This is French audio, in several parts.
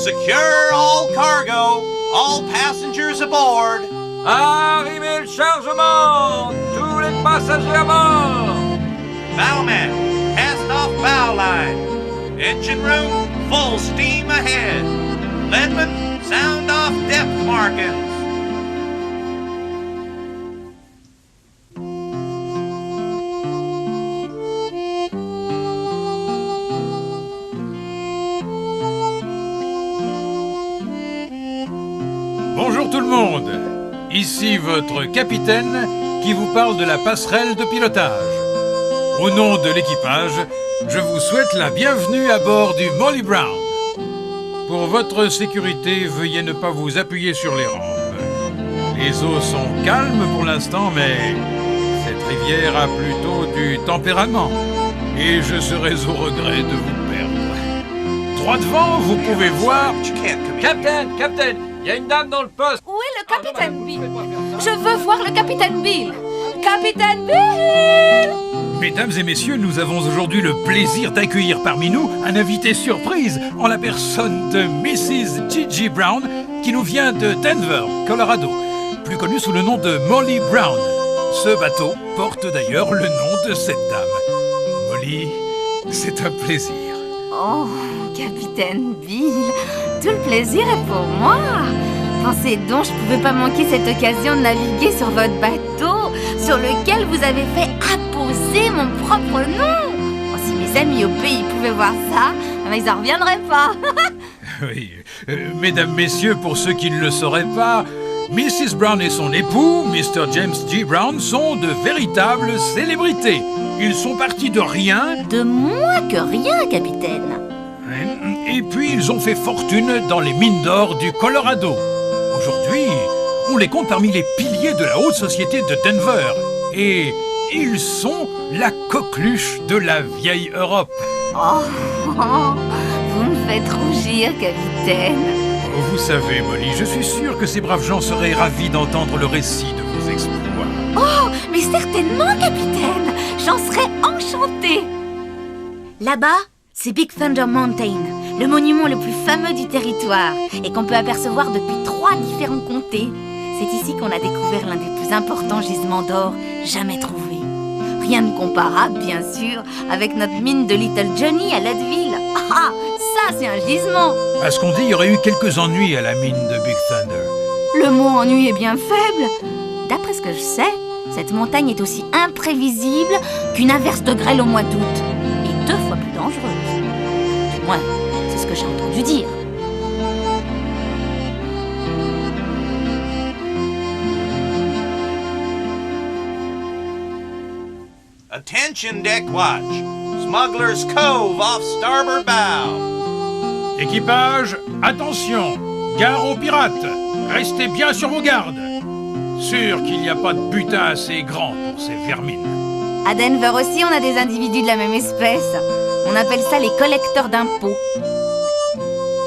Secure all cargo, all passengers aboard. Arrivez le chargement! Tous les passagers à bord! Bowman, cast off bow line. Engine room, full steam ahead. Leadman, sound off depth markings. Bonjour tout le monde, ici votre capitaine qui vous parle de la passerelle de pilotage. Au nom de l'équipage, je vous souhaite la bienvenue à bord du Molly Brown. Pour votre sécurité, veuillez ne pas vous appuyer sur les rampes. Les eaux sont calmes pour l'instant, mais cette rivière a plutôt du tempérament et je serais au regret de vous perdre. Droit devant, vous pouvez voir... Capitaine! Il y a une dame dans le poste! Où est le capitaine Bill? Je veux voir le capitaine Bill! Capitaine Bill! Mesdames et messieurs, nous avons aujourd'hui le plaisir d'accueillir parmi nous un invité surprise en la personne de Mrs. Gigi Brown qui nous vient de Denver, Colorado, plus connue sous le nom de Molly Brown. Ce bateau porte d'ailleurs le nom de cette dame. Molly, c'est un plaisir. Oh, capitaine Bill, tout le plaisir est pour moi. Pensez donc, je pouvais pas manquer cette occasion de naviguer sur votre bateau, sur lequel vous avez fait apposer mon propre nom. Oh, si mes amis au pays pouvaient voir ça, ils en reviendraient pas. Oui, mesdames, messieurs, pour ceux qui ne le sauraient pas, Mrs. Brown et son époux, Mr. James G. Brown, sont de véritables célébrités. Ils sont partis de rien. De moins que rien, capitaine. Et puis ils ont fait fortune dans les mines d'or du Colorado. Aujourd'hui, on les compte parmi les piliers de la haute société de Denver. Et ils sont la coqueluche de la vieille Europe. Oh, vous me faites rougir, capitaine. Vous savez, Molly, je suis sûr que ces braves gens seraient ravis d'entendre le récit de vos exploits. Oh, mais certainement, capitaine. J'en serais enchantée. Là-bas, c'est Big Thunder Mountain, le monument le plus fameux du territoire et qu'on peut apercevoir depuis 3 différents comtés. C'est ici qu'on a découvert l'un des plus importants gisements d'or jamais trouvés. Rien de comparable, bien sûr, avec notre mine de Little Johnny à Leadville. Ah, ça c'est un gisement. À ce qu'on dit, il y aurait eu quelques ennuis à la mine de Big Thunder. Le mot ennui est bien faible. D'après ce que je sais, cette montagne est aussi imprévisible qu'une averse de grêle au mois d'août. Et 2 fois plus dangereuse. Du moins, c'est ce que j'ai entendu dire. Attention deck watch. Smuggler's Cove off starboard bow. Équipage, attention! Gare aux pirates! Restez bien sur vos gardes! Sûr qu'il n'y a pas de butin assez grand pour ces vermines. À Denver aussi, on a des individus de la même espèce. On appelle ça les collecteurs d'impôts.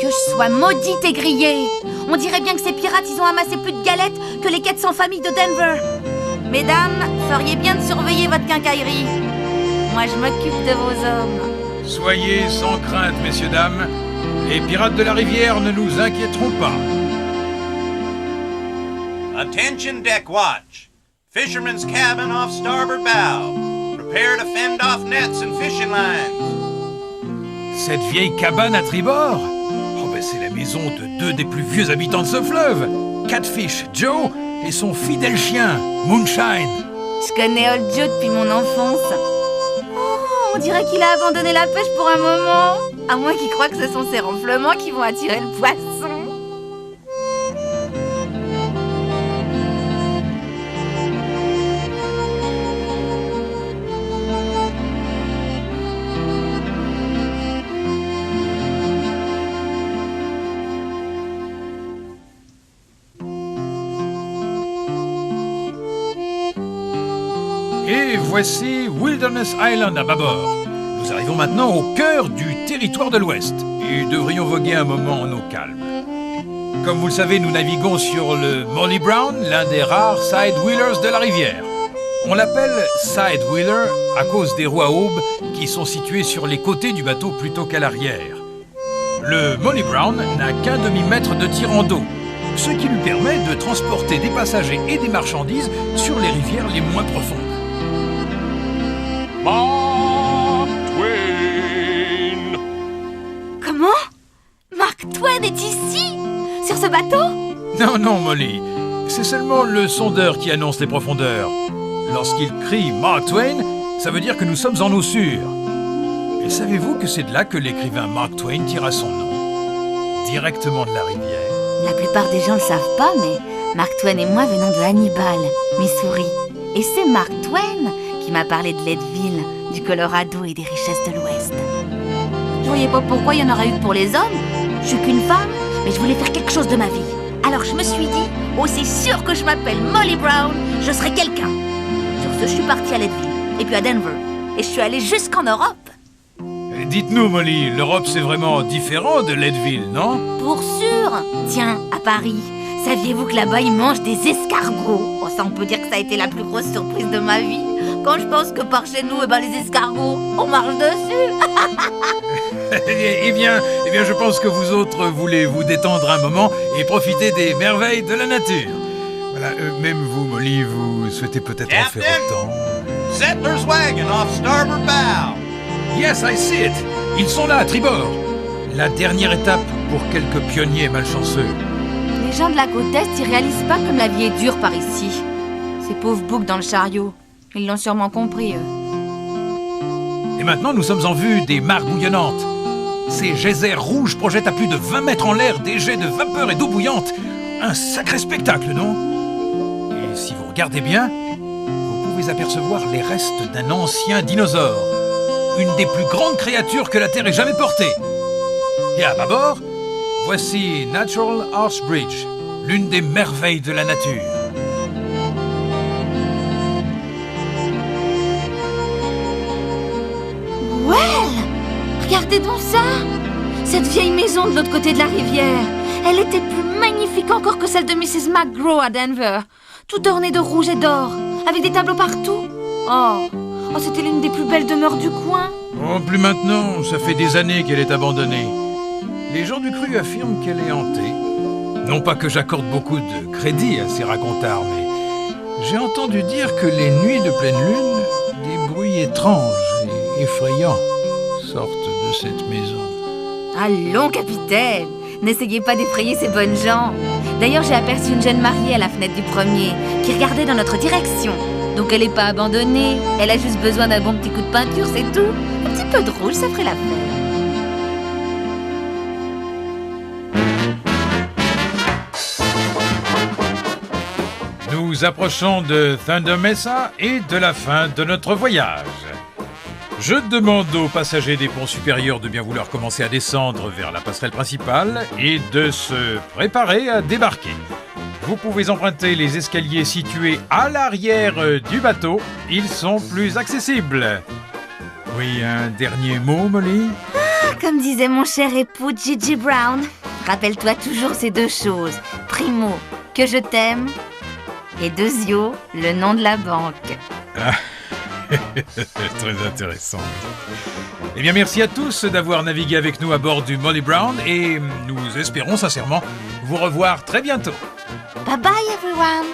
Que je sois maudite et grillée! On dirait bien que ces pirates, ils ont amassé plus de galettes que les quêtes sans famille de Denver. Mesdames, feriez bien de surveiller votre quincaillerie. Moi, je m'occupe de vos hommes. Soyez sans crainte, messieurs, dames. Les pirates de la rivière ne nous inquiéteront pas. Attention deck watch. Fisherman's cabin off starboard bow. Prepare to fend off nets and fishing lines. Cette vieille cabane à tribord? Oh ben c'est la maison de 2 des plus vieux habitants de ce fleuve. Catfish Joe et son fidèle chien, Moonshine. Je connais Old Joe depuis mon enfance. Oh, on dirait qu'il a abandonné la pêche pour un moment. À moins qu'il croie que ce sont ses renflements qui vont attirer le poisson. Et voici Wilderness Island à bâbord. Nous arrivons maintenant au cœur du territoire de l'Ouest et devrions voguer un moment en eau calme. Comme vous le savez, nous naviguons sur le Molly Brown, l'un des rares side-wheelers de la rivière. On l'appelle side-wheeler à cause des roues à aubes qui sont situées sur les côtés du bateau plutôt qu'à l'arrière. le Molly Brown n'a qu'un demi-mètre de tirant d'eau, ce qui lui permet de transporter des passagers et des marchandises sur les rivières les moins profondes. Mark Twain. Comment? Mark Twain est ici? Sur ce bateau? Non, Molly, c'est seulement le sondeur qui annonce les profondeurs. Lorsqu'il crie Mark Twain, ça veut dire que nous sommes en eau sûre. Et savez-vous que c'est de là que l'écrivain Mark Twain tira son nom? Directement de la rivière. La plupart des gens ne le savent pas, mais Mark Twain et moi venons de Hannibal, Missouri. Et c'est Mark Twain qui m'a parlé de Leadville, du Colorado et des richesses de l'Ouest. Je voyais pas pourquoi il y en aurait eu que pour les hommes. Je suis qu'une femme, mais je voulais faire quelque chose de ma vie. Alors je me suis dit, oh c'est sûr que je m'appelle Molly Brown, je serai quelqu'un. Sur ce, je suis partie à Leadville, et puis à Denver. Et je suis allée jusqu'en Europe. Dites-nous, Molly, l'Europe c'est vraiment différent de Leadville, non? Pour sûr. Tiens, à Paris, saviez-vous que là-bas ils mangent des escargots? Oh, ça on peut dire que ça a été la plus grosse surprise de ma vie. Quand je pense que par chez nous, les escargots, on marche dessus. Eh bien, je pense que vous autres voulez vous détendre un moment et profiter des merveilles de la nature. Voilà, même vous, Molly, vous souhaitez peut-être en faire autant. Settler's wagon off starboard bow. Yes, I see it. Ils sont là, à tribord. La dernière étape pour quelques pionniers malchanceux. Les gens de la côte Est, ils réalisent pas comme la vie est dure par ici. Ces pauvres boucs dans le chariot, ils l'ont sûrement compris, eux. Et maintenant, nous sommes en vue des mares bouillonnantes. Ces geysers rouges projettent à plus de 20 mètres en l'air des jets de vapeur et d'eau bouillante. Un sacré spectacle, non? Et si vous regardez bien, vous pouvez apercevoir les restes d'un ancien dinosaure. Une des plus grandes créatures que la Terre ait jamais portée. Et à bâbord, voici Natural Arch Bridge, l'une des merveilles de la nature. Regardez donc ça! Cette vieille maison de l'autre côté de la rivière. Elle était plus magnifique encore que celle de Mrs. McGraw à Denver. Tout ornée de rouge et d'or, avec des tableaux partout. Oh, c'était l'une des plus belles demeures du coin. Oh, plus maintenant, ça fait des années qu'elle est abandonnée. Les gens du cru affirment qu'elle est hantée. Non pas que j'accorde beaucoup de crédit à ces racontards, mais j'ai entendu dire que les nuits de pleine lune, des bruits étranges et effrayants sortent de cette maison. Allons, capitaine! N'essayez pas d'effrayer ces bonnes gens. D'ailleurs, j'ai aperçu une jeune mariée à la fenêtre du premier, qui regardait dans notre direction. Donc elle n'est pas abandonnée. Elle a juste besoin d'un bon petit coup de peinture, c'est tout. Un petit peu de rouge, ça ferait l'affaire. Nous approchons de Thunder Mesa et de la fin de notre voyage. Je demande aux passagers des ponts supérieurs de bien vouloir commencer à descendre vers la passerelle principale et de se préparer à débarquer. Vous pouvez emprunter les escaliers situés à l'arrière du bateau. Ils sont plus accessibles. Oui, un dernier mot, Molly? Comme disait mon cher époux Gigi Brown, rappelle-toi toujours ces deux choses. Primo, que je t'aime. Et deuxio, le nom de la banque. Très intéressant. Eh bien, merci à tous d'avoir navigué avec nous à bord du Molly Brown et nous espérons sincèrement vous revoir très bientôt. Bye bye everyone.